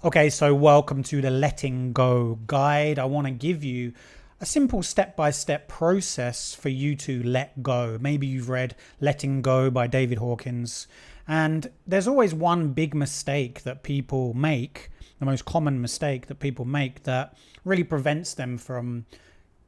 Okay, so welcome to the Letting Go guide. I want to give you a simple step-by-step process for you to let go. Maybe you've read Letting Go by David Hawkins, and there's always one big mistake that people make, the most common mistake that people make that really prevents them from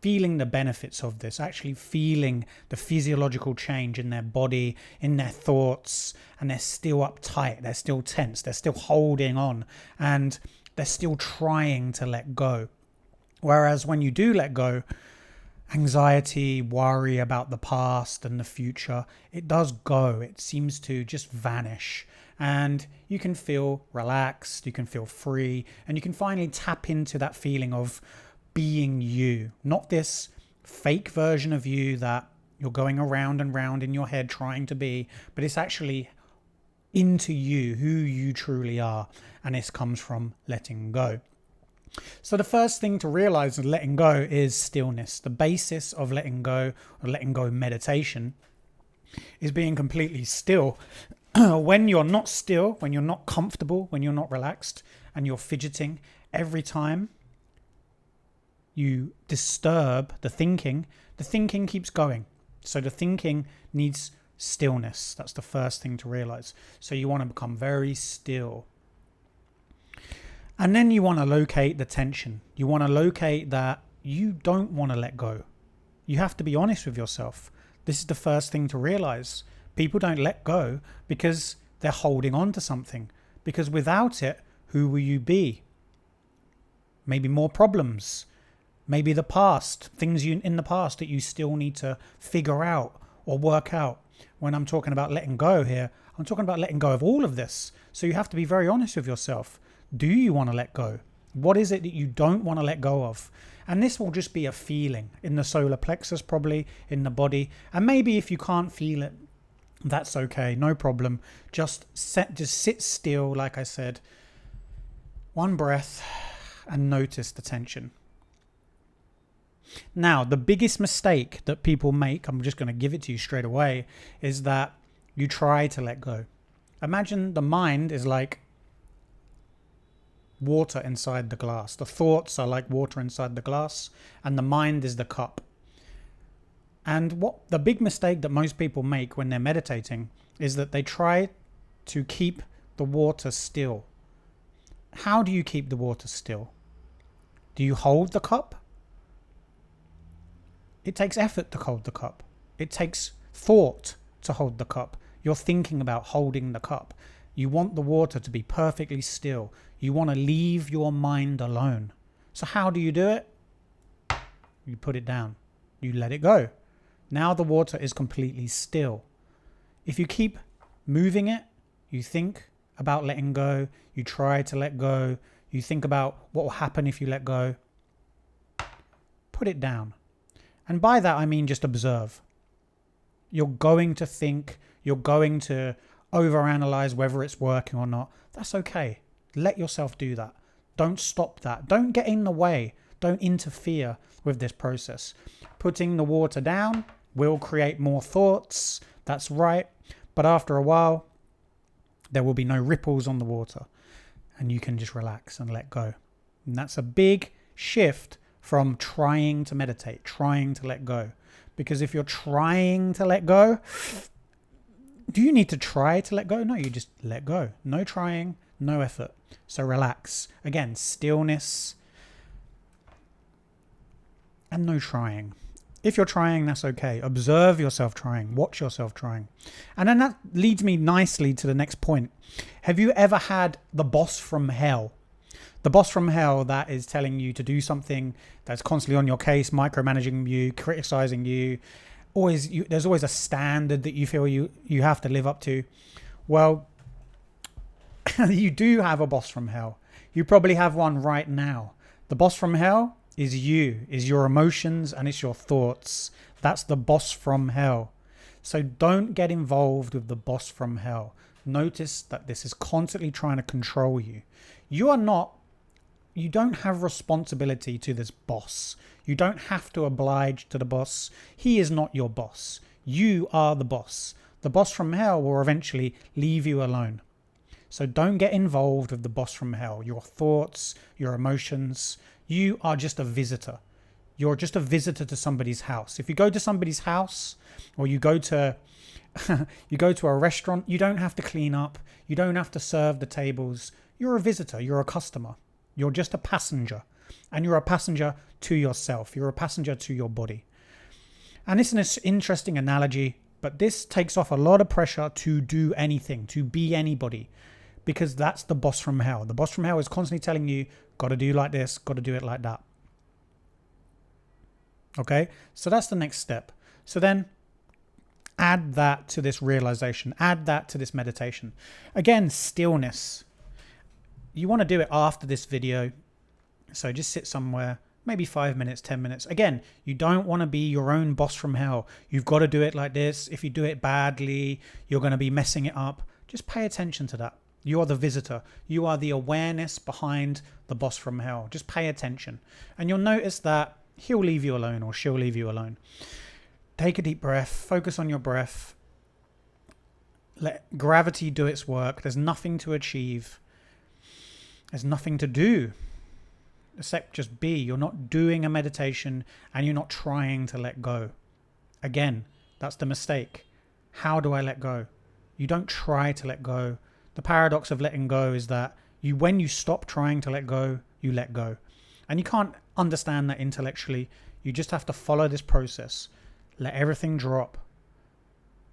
feeling the benefits of this, actually feeling the physiological change in their body, in their thoughts, and they're still uptight, they're still tense, they're still holding on, and they're still trying to let go. Whereas when you do let go, anxiety, worry about the past and the future, it does go. It seems to just vanish. And you can feel relaxed, you can feel free, and you can finally tap into that feeling of being you, not this fake version of you that you're going around and round in your head trying to be, but it's actually into you, who you truly are. And this comes from letting go. So the first thing to realize of letting go is stillness. The basis of letting go, or letting go meditation, is being completely still. When you're not still, when you're not comfortable, when you're not relaxed, and you're fidgeting every time you disturb the thinking keeps going. So the thinking needs stillness. That's the first thing to realize. So you want to become very still. And then you want to locate the tension. You want to locate that you don't want to let go. You have to be honest with yourself. This is the first thing to realize. People don't let go because they're holding on to something. Because without it, who will you be? Maybe more problems. Maybe the past, things in the past that you still need to figure out or work out. When I'm talking about letting go here, I'm talking about letting go of all of this. So you have to be very honest with yourself. Do you want to let go? What is it that you don't want to let go of? And this will just be a feeling in the solar plexus, probably in the body. And maybe if you can't feel it, that's okay, no problem. Just sit still, like I said, one breath, and notice the tension. Now, the biggest mistake that people make, I'm just going to give it to you straight away, is that you try to let go. Imagine the mind is like water inside the glass. The thoughts are like water inside the glass, and the mind is the cup. And what the big mistake that most people make when they're meditating is that they try to keep the water still. How do you keep the water still? Do you hold the cup? It takes effort to hold the cup. It takes thought to hold the cup. You're thinking about holding the cup. You want the water to be perfectly still. You want to leave your mind alone. So how do you do it? You put it down. You let it go. Now the water is completely still. If you keep moving it, you think about letting go, you try to let go, you think about what will happen if you let go, put it down. And by that, I mean just observe. You're going to think, you're going to overanalyze whether it's working or not. That's okay. Let yourself do that. Don't stop that. Don't get in the way. Don't interfere with this process. Putting the water down will create more thoughts. That's right. But after a while, there will be no ripples on the water. And you can just relax and let go. And that's a big shift from trying to meditate, trying to let go. Because if you're trying to let go, do you need to try to let go? No, you just let go. No trying, no effort. So relax. Again, stillness and no trying. If you're trying, that's okay. Observe yourself trying. Watch yourself trying. And then that leads me nicely to the next point. Have you ever had the boss from hell? The boss from hell that is telling you to do something, that's constantly on your case, micromanaging you, criticizing you. There's always a standard that you feel you have to live up to. Well, you do have a boss from hell. You probably have one right now. The boss from hell is you, is your emotions, and it's your thoughts. That's the boss from hell. So don't get involved with the boss from hell. Notice that this is constantly trying to control you. You don't have responsibility to this boss. You don't have to oblige to the boss. He is not your boss. You are the boss. The boss from hell will eventually leave you alone. So don't get involved with the boss from hell. Your thoughts, your emotions. You are just a visitor. You're just a visitor to somebody's house. If you go to somebody's house, or you go to you go to a restaurant, you don't have to clean up. You don't have to serve the tables. You're a visitor. You're a customer. You're just a passenger. And you're a passenger to yourself. You're a passenger to your body. And it's an interesting analogy, but this takes off a lot of pressure to do anything, to be anybody, because that's the boss from hell. The boss from hell is constantly telling you, got to do like this, got to do it like that. Okay, so that's the next step. So then add that to this realization, add that to this meditation. Again, stillness. You want to do it after this video. So just sit somewhere, maybe 5 minutes, 10 minutes. Again, you don't want to be your own boss from hell. You've got to do it like this. If you do it badly, you're going to be messing it up. Just pay attention to that. You are the visitor. You are the awareness behind the boss from hell. Just pay attention. And you'll notice that he'll leave you alone, or she'll leave you alone. Take a deep breath. Focus on your breath. Let gravity do its work. There's nothing to achieve. There's nothing to do except just be. You're not doing a meditation and you're not trying to let go. Again, that's the mistake. How do I let go? You don't try to let go. The paradox of letting go is that when you stop trying to let go, you let go. And you can't understand that intellectually. You just have to follow this process. Let everything drop.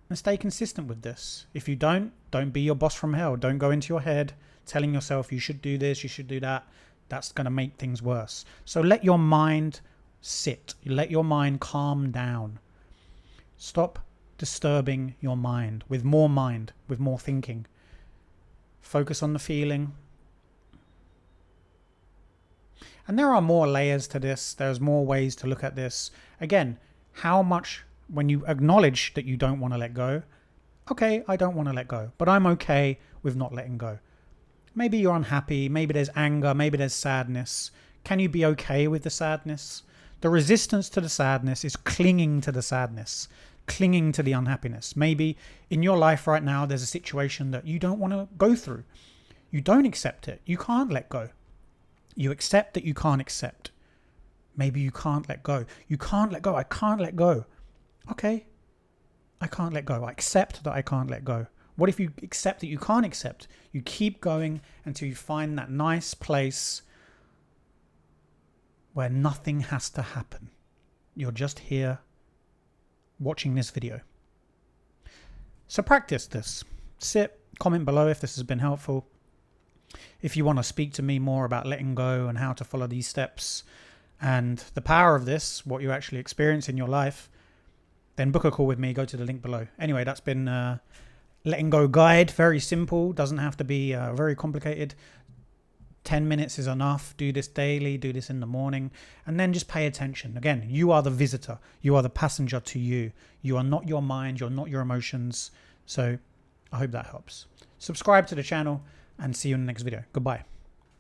And stay consistent with this. If you don't be your boss from hell. Don't go into your head telling yourself you should do this, you should do that. That's going to make things worse. So let your mind sit. Let your mind calm down. Stop disturbing your mind, with more thinking. Focus on the feeling. And there are more layers to this. There's more ways to look at this. Again, how much, when you acknowledge that you don't want to let go, okay, I don't want to let go, but I'm okay with not letting go. Maybe you're unhappy. Maybe there's anger. Maybe there's sadness. Can you be okay with the sadness? The resistance to the sadness is clinging to the sadness, clinging to the unhappiness. Maybe in your life right now, there's a situation that you don't want to go through. You don't accept it. You can't let go. You accept that you can't accept. Maybe you can't let go. You can't let go. I can't let go. Okay. I can't let go. I accept that I can't let go. What if you accept that you can't accept? You keep going until you find that nice place where nothing has to happen. You're just here watching this video. So practice this. Sit, comment below if this has been helpful. If you want to speak to me more about letting go and how to follow these steps and the power of this, what you actually experience in your life, then book a call with me. Go to the link below. Anyway, that's been Letting Go Guide. Very simple. Doesn't have to be very complicated. 10 minutes is enough. Do this daily. Do this in the morning. And then just pay attention. Again, you are the visitor. You are the passenger to you. You are not your mind. You're not your emotions. So I hope that helps. Subscribe to the channel and see you in the next video. Goodbye.